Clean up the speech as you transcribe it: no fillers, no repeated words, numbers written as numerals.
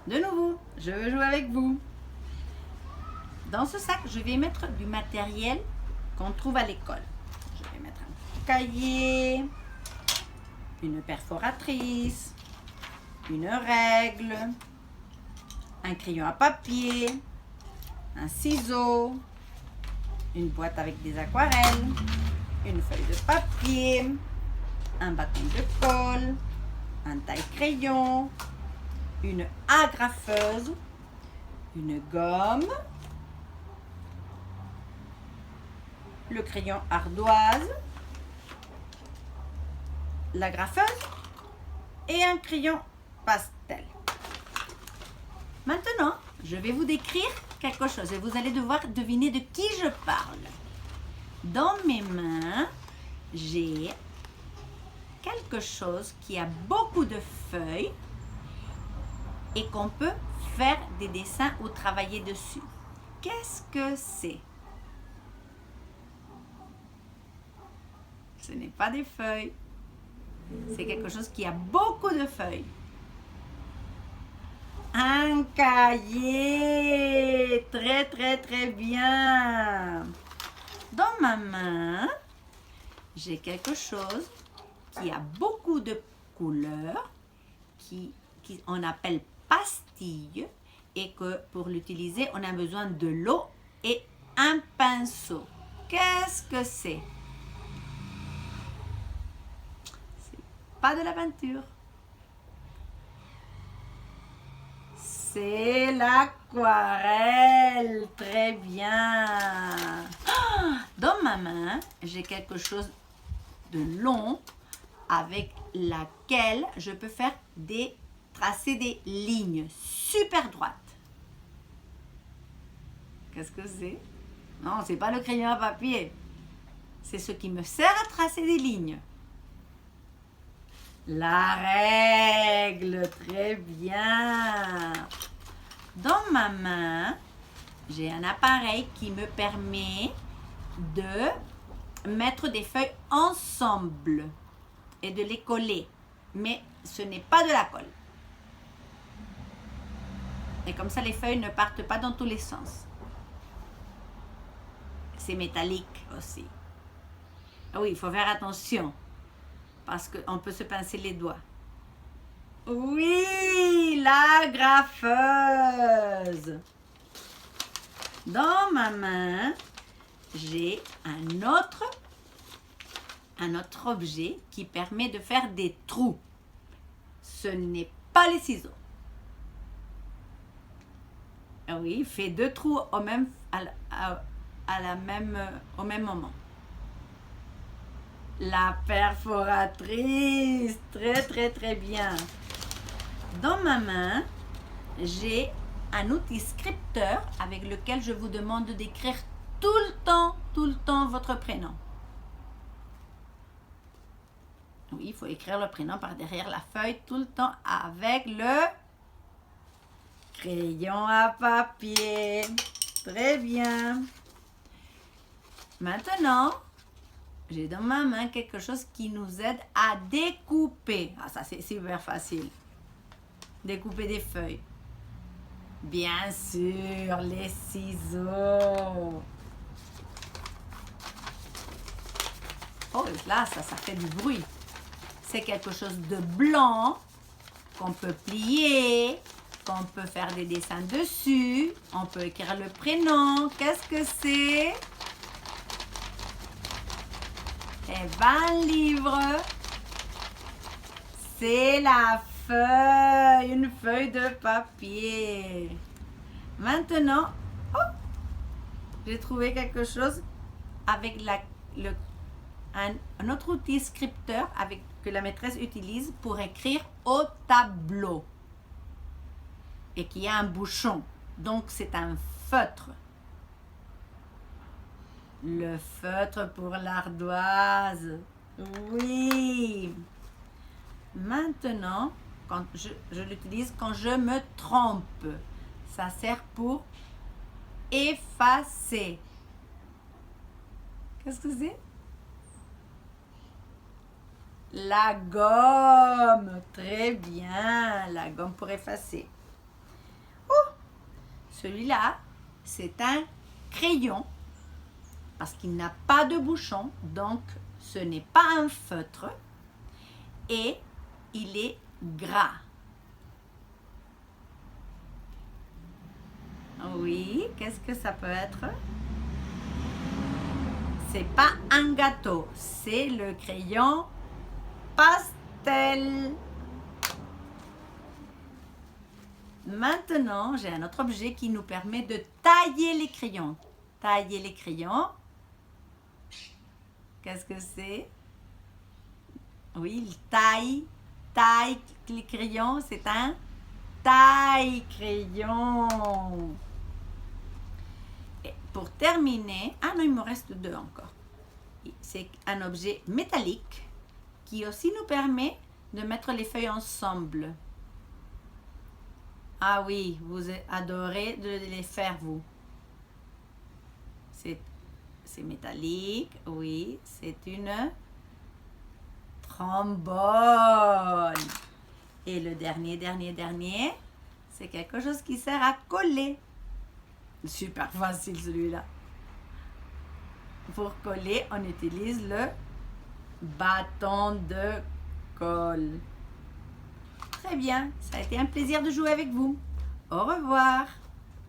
De nouveau, je veux jouer avec vous. Dans ce sac, je vais mettre du matériel qu'on trouve à l'école. Je vais mettre un cahier, une perforatrice, une règle, un crayon à papier, un ciseau, une boîte avec des aquarelles, une feuille de papier, un bâton de colle, un taille-crayon, une agrafeuse, une gomme, le crayon ardoise, l'agrafeuse et un crayon pastel. Maintenant, je vais vous décrire quelque chose et vous allez devoir deviner de qui je parle. Dans mes mains, j'ai quelque chose qui a beaucoup de feuilles et qu'on peut faire des dessins ou travailler dessus. Qu'est-ce que c'est? Ce n'est pas des feuilles. C'est quelque chose qui a beaucoup de feuilles. Un cahier! Très, très, très bien! Dans ma main, j'ai quelque chose qui a beaucoup de couleurs, on appelle pastille, et que pour l'utiliser, on a besoin de l'eau et un pinceau. Qu'est-ce que c'est? C'est pas de la peinture. C'est l'aquarelle. Très bien. Dans ma main, j'ai quelque chose de long avec laquelle je peux faire tracer des lignes super droites. Qu'est-ce que c'est? Non, c'est pas le crayon à papier. C'est ce qui me sert à tracer des lignes. La règle, très bien. Dans ma main, j'ai un appareil qui me permet de mettre des feuilles ensemble et de les coller. Mais ce n'est pas de la colle. Et comme ça, les feuilles ne partent pas dans tous les sens. C'est métallique aussi. Ah oui, il faut faire attention. Parce qu'on peut se pincer les doigts. Oui, l'agrafeuse. Dans ma main, j'ai un autre objet qui permet de faire des trous. Ce n'est pas les ciseaux. Oui, il fait 2 trous au même moment. La perforatrice, très très très bien. Dans ma main, j'ai un outil scripteur avec lequel je vous demande d'écrire tout le temps votre prénom. Oui, il faut écrire le prénom par derrière la feuille tout le temps avec le crayon à papier. Très bien. Maintenant, j'ai dans ma main quelque chose qui nous aide à découper. Ah, ça c'est super facile. Découper des feuilles. Bien sûr, les ciseaux. Oh, là, ça fait du bruit. C'est quelque chose de blanc qu'on peut plier, qu'on peut faire des dessins dessus. On peut écrire le prénom. Qu'est-ce que c'est? Eh ben, un livre, c'est la feuille, une feuille de papier. Maintenant, j'ai trouvé quelque chose avec un autre outil scripteur que la maîtresse utilise pour écrire au tableau et qui a un bouchon. Donc, c'est un feutre. Le feutre pour l'ardoise. Oui. Maintenant, quand je l'utilise quand je me trompe. Ça sert pour effacer. Qu'est-ce que c'est? La gomme. Très bien. La gomme pour effacer. Celui-là, c'est un crayon parce qu'il n'a pas de bouchon, donc ce n'est pas un feutre et il est gras. Oui, qu'est-ce que ça peut être? C'est pas un gâteau, c'est le crayon pastel. Maintenant, j'ai un autre objet qui nous permet de tailler les crayons. Tailler les crayons. Qu'est-ce que c'est? Oui, il taille les crayons. C'est un taille-crayon. Et pour terminer, ah non, il me reste deux encore. C'est un objet métallique qui aussi nous permet de mettre les feuilles ensemble. Ah oui, vous adorez de les faire, vous. C'est métallique, oui, c'est une trombone. Et le dernier, c'est quelque chose qui sert à coller. Super facile celui-là. Pour coller, on utilise le bâton de colle. Très bien, ça a été un plaisir de jouer avec vous. Au revoir.